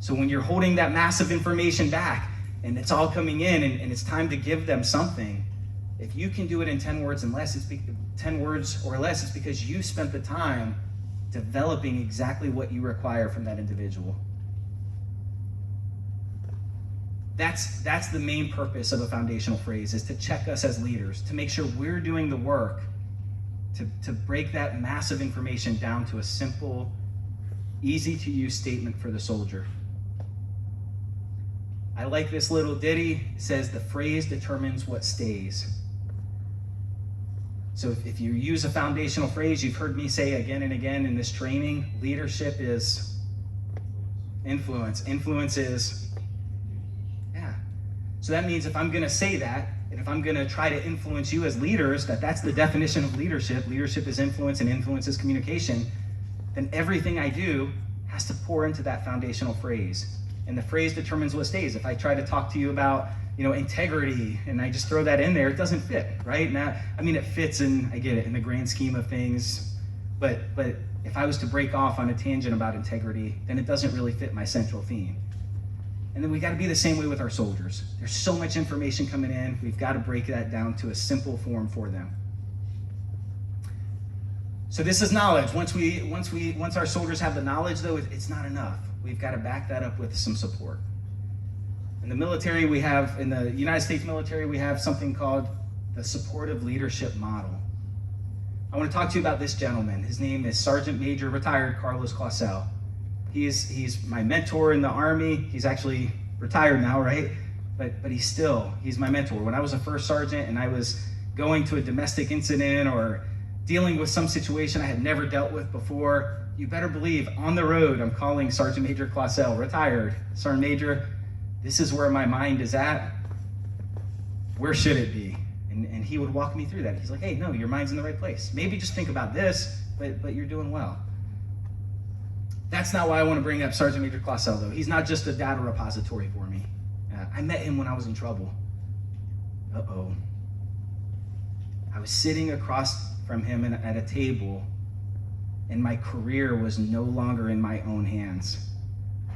S7: So when you're holding that massive information back and it's all coming in and it's time to give them something, if you can do it in 10 words or less, it's because you spent the time developing exactly what you require from that individual. That's the main purpose of a foundational phrase, is to check us as leaders, to make sure we're doing the work to break that massive information down to a simple, easy to use statement for the soldier. I like this little ditty. It says the phrase determines what stays. So if you use a foundational phrase, you've heard me say again and again in this training, leadership is influence. Influence is, yeah. So that means if I'm gonna say that, and if I'm gonna try to influence you as leaders, that's the definition of leadership. Leadership is influence and influence is communication. Then everything I do has to pour into that foundational phrase. And the phrase determines what stays. If I try to talk to you about, integrity, and I just throw that in there, it doesn't fit, right? Now, it fits, and I get it in the grand scheme of things, but if I was to break off on a tangent about integrity, then it doesn't really fit my central theme. And then we got to be the same way with our soldiers. There's so much information coming in. We've got to break that down to a simple form for them. So this is knowledge. Once our soldiers have the knowledge, though, it's not enough. We've got to back that up with some support. In the military, in the United States military, we have something called the supportive leadership model. I want to talk to you about this gentleman. His name is Sergeant Major retired Carlos Clausel. He's my mentor in the Army. He's actually retired now, right? But he's my mentor. When I was a first sergeant and I was going to a domestic incident or dealing with some situation I had never dealt with before, you better believe on the road I'm calling Sergeant Major Clausel, retired. Sergeant Major, this is where my mind is at. Where should it be? And he would walk me through that. He's like, hey, no, your mind's in the right place. Maybe just think about this, but you're doing well. That's not why I want to bring up Sergeant Major Clausel, though. He's not just a data repository for me. I met him when I was in trouble. Uh-oh. I was sitting across from him at a table, and my career was no longer in my own hands.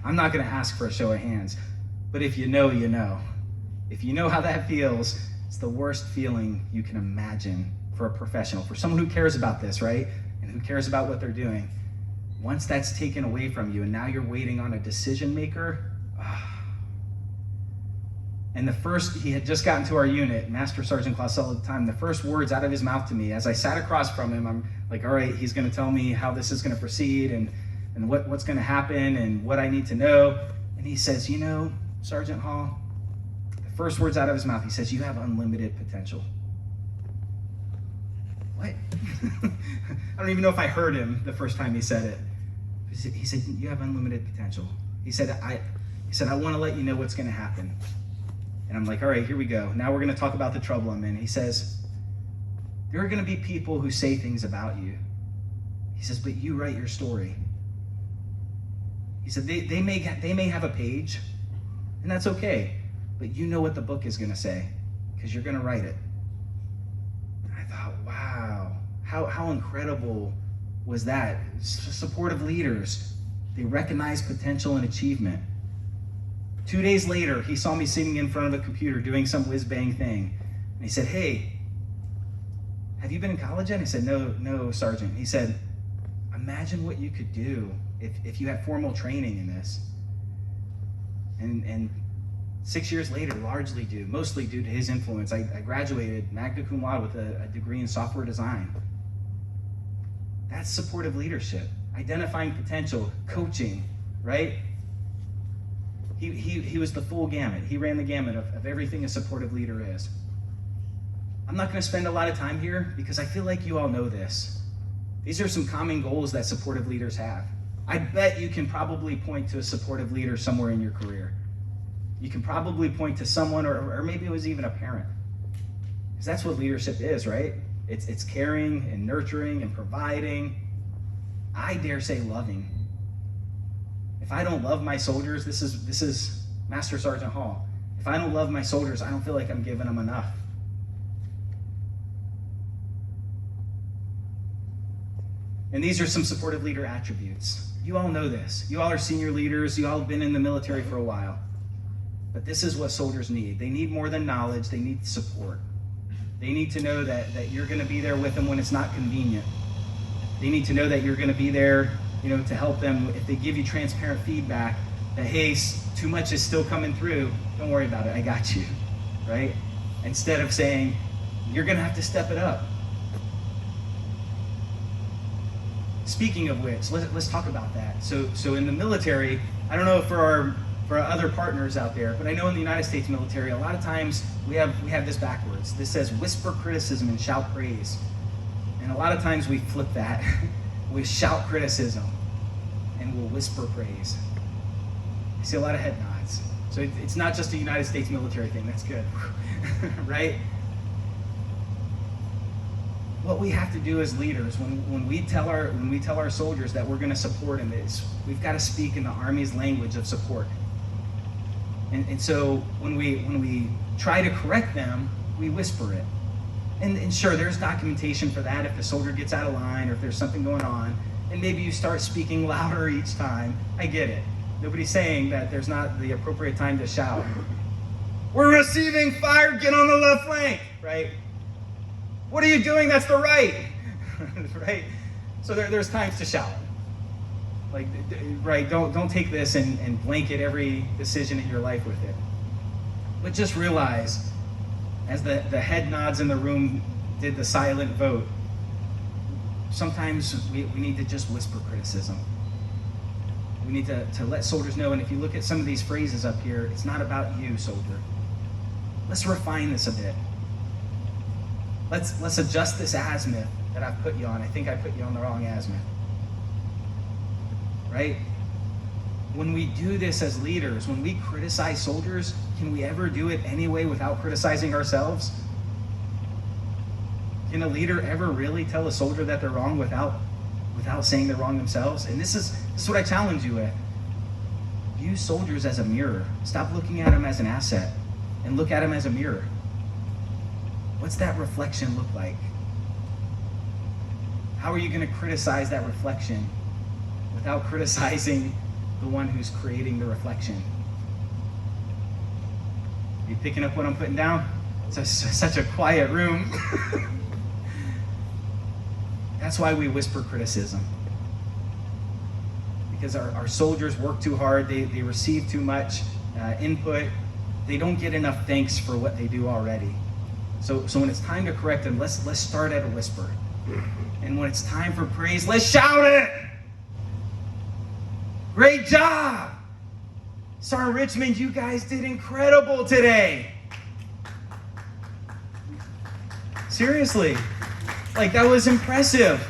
S7: I'm not going to ask for a show of hands, but if you know, you know. If you know how that feels, it's the worst feeling you can imagine for a professional, for someone who cares about this, right? And who cares about what they're doing. Once that's taken away from you and now you're waiting on a decision maker, and he had just gotten to our unit, Master Sergeant Clausel at the time, the first words out of his mouth to me, as I sat across from him, I'm like, all right, he's gonna tell me how this is gonna proceed and what's gonna happen and what I need to know. And he says, Sergeant Hall, the first words out of his mouth, he says, you have unlimited potential. What? I don't even know if I heard him the first time he said it. He said, you have unlimited potential. He said, I want to let you know what's going to happen. And I'm like, all right, here we go. Now we're going to talk about the trouble I'm in. He says, there are going to be people who say things about you. He says, but you write your story. He said, they may have a page, and that's okay. But you know what the book is going to say, because you're going to write it. And I thought, wow, how incredible was that? Supportive leaders, they recognize potential and achievement. 2 days later, he saw me sitting in front of a computer doing some whiz-bang thing. And he said, hey, have you been in college yet? I said, no, Sergeant. He said, imagine what you could do if you had formal training in this. And 6 years later, mostly due to his influence, I graduated magna cum laude with a degree in software design. That's supportive leadership, identifying potential, coaching, right? He was the full gamut. He ran the gamut of everything a supportive leader is. I'm not going to spend a lot of time here because I feel like you all know this. These are some common goals that supportive leaders have. I bet you can probably point to a supportive leader somewhere in your career. You can probably point to someone, or maybe it was even a parent. Because that's what leadership is, right? It's caring and nurturing and providing. I dare say loving. If I don't love my soldiers, this is Master Sergeant Hall. If I don't love my soldiers, I don't feel like I'm giving them enough. And these are some supportive leader attributes. You all know this. You all are senior leaders. You all have been in the military for a while. But this is what soldiers need. They need more than knowledge. They need support. They need to know that you're going to be there with them when it's not convenient. They need to know that you're going to be there, to help them. If they give you transparent feedback, that, hey, too much is still coming through, don't worry about it, I got you, right? Instead of saying, you're going to have to step it up. Speaking of which, let's talk about that. So in the military, I don't know for our other partners out there, but I know in the United States military, a lot of times we have this backwards. This says whisper criticism and shout praise. And a lot of times we flip that. We shout criticism and we'll whisper praise. I see a lot of head nods. So it's not just a United States military thing, that's good, right? What we have to do as leaders, when we tell our soldiers that we're going to support them, is we've got to speak in the Army's language of support. And so when we try to correct them, we whisper it. And sure, there's documentation for that if the soldier gets out of line or if there's something going on, and maybe you start speaking louder each time. I get it. Nobody's saying that there's not the appropriate time to shout. We're receiving fire, get on the left flank, right? What are you doing? That's the right, right? So there's times to shout. Like, right, don't take this and blanket every decision in your life with it. But just realize, as the head nods in the room did the silent vote, sometimes we need to just whisper criticism. We need to let soldiers know, and if you look at some of these phrases up here, it's not about you, soldier. Let's refine this a bit. Let's adjust this azimuth that I've put you on. I think I put you on the wrong azimuth. Right? When we do this as leaders, when we criticize soldiers, can we ever do it anyway without criticizing ourselves? Can a leader ever really tell a soldier that they're wrong without saying they're wrong themselves? And this is what I challenge you with. Use soldiers as a mirror. Stop looking at them as an asset and look at them as a mirror. What's that reflection look like? How are you going to criticize that reflection without criticizing the one who's creating the reflection? Are you picking up what I'm putting down? It's such a quiet room. That's why we whisper criticism. Because our soldiers work too hard, they receive too much input, they don't get enough thanks for what they do already. So when it's time to correct them, let's start at a whisper. And when it's time for praise, let's shout it! Great job! Sergeant Richmond, you guys did incredible today. Seriously, like that was impressive.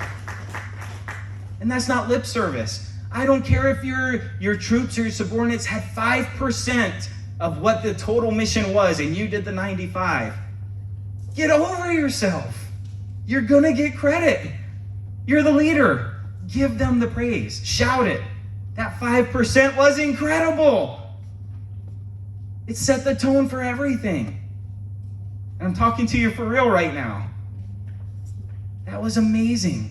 S7: And that's not lip service. I don't care if your troops or your subordinates had 5% of what the total mission was and you did the 95. Get over yourself. You're gonna get credit. You're the leader. Give them the praise. Shout it. That 5% was incredible. It set the tone for everything. And I'm talking to you for real right now. That was amazing,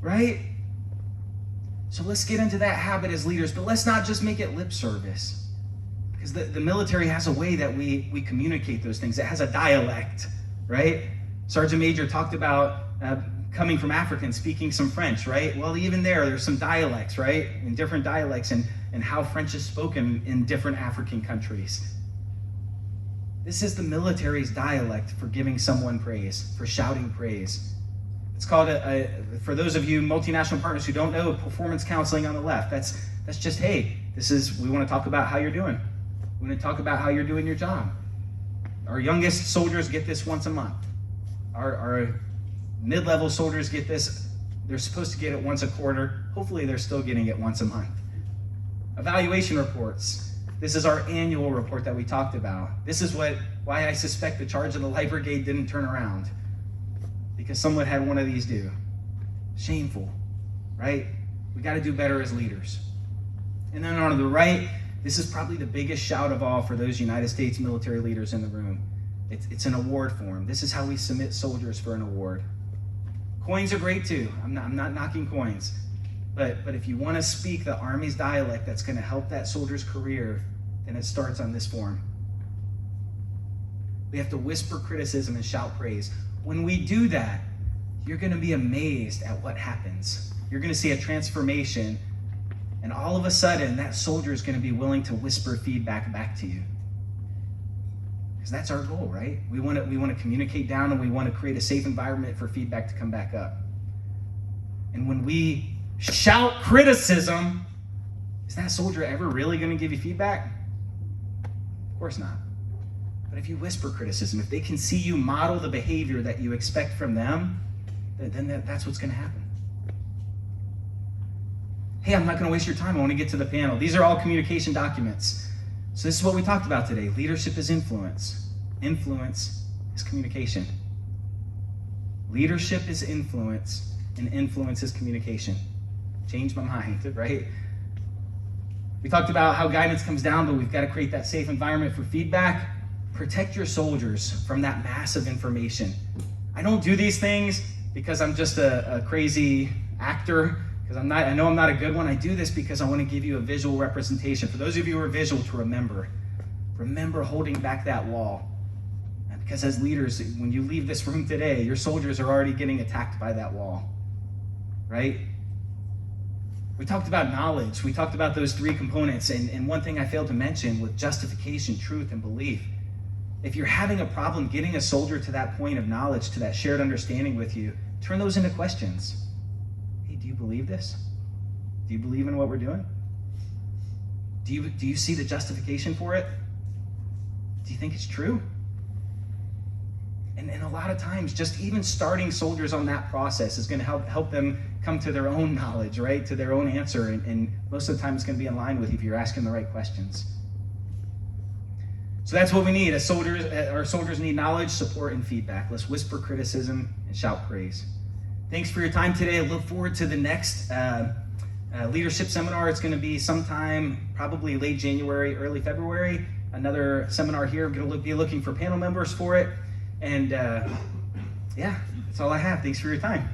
S7: right? So let's get into that habit as leaders, but let's not just make it lip service. Because the military has a way that we communicate those things. It has a dialect, right? Sergeant Major talked about coming from Africa and speaking some French, right? Well, even there's some dialects, right? In different dialects and how French is spoken in different African countries. This is the military's dialect for giving someone praise, for shouting praise. It's called, for those of you multinational partners who don't know, performance counseling on the left. That's just, hey, we want to talk about how you're doing. We want to talk about how you're doing your job. Our youngest soldiers get this once a month. Our mid-level soldiers get this. They're supposed to get it once a quarter. Hopefully they're still getting it once a month. Evaluation reports. This is our annual report that we talked about. This is why I suspect the charge of the Light Brigade didn't turn around. Because someone had one of these due. Shameful, right? We got to do better as leaders. And then on the right, This is probably the biggest shout of all for those United States military leaders in the room. It's an award form. This is how we submit soldiers for an award. Coins are great too. I'm not knocking coins. But if you want to speak the Army's dialect that's going to help that soldier's career, then it starts on this form. We have to whisper criticism and shout praise. When we do that, you're going to be amazed at what happens. You're going to see a transformation, and all of a sudden, that soldier is going to be willing to whisper feedback back to you. Because that's our goal, right? We want to communicate down, and we want to create a safe environment for feedback to come back up. And when we shout criticism, is that soldier ever really going to give you feedback? Of course not. But if you whisper criticism, if they can see you model the behavior that you expect from them, then that's what's going to happen. Hey, I'm not going to waste your time. I want to get to the panel. These are all communication documents. So this is what we talked about today. Leadership is influence. Influence is communication. Leadership is influence, and influence is communication. Changed my mind, right? We talked about how guidance comes down, but we've got to create that safe environment for feedback. Protect your soldiers from that massive information. I don't do these things because I'm just a crazy actor, because I know I'm not a good one. I do this because I want to give you a visual representation. For those of you who are visual, to remember holding back that wall. And because as leaders, when you leave this room today, your soldiers are already getting attacked by that wall, right? We talked about knowledge. We talked about those three components. And one thing I failed to mention with justification, truth, and belief. If you're having a problem getting a soldier to that point of knowledge, to that shared understanding with you, turn those into questions. Hey, do you believe this? Do you believe in what we're doing? Do you see the justification for it? Do you think it's true? And a lot of times, just even starting soldiers on that process is going to help them come to their own knowledge, right? To their own answer. And most of the time, it's going to be in line with you if you're asking the right questions. So that's what we need. As soldiers, our soldiers need knowledge, support, and feedback. Let's whisper criticism and shout praise. Thanks for your time today. I look forward to the next leadership seminar. It's going to be sometime probably late January, early February. Another seminar here. I'm going to be looking for panel members for it. And yeah, that's all I have. Thanks for your time.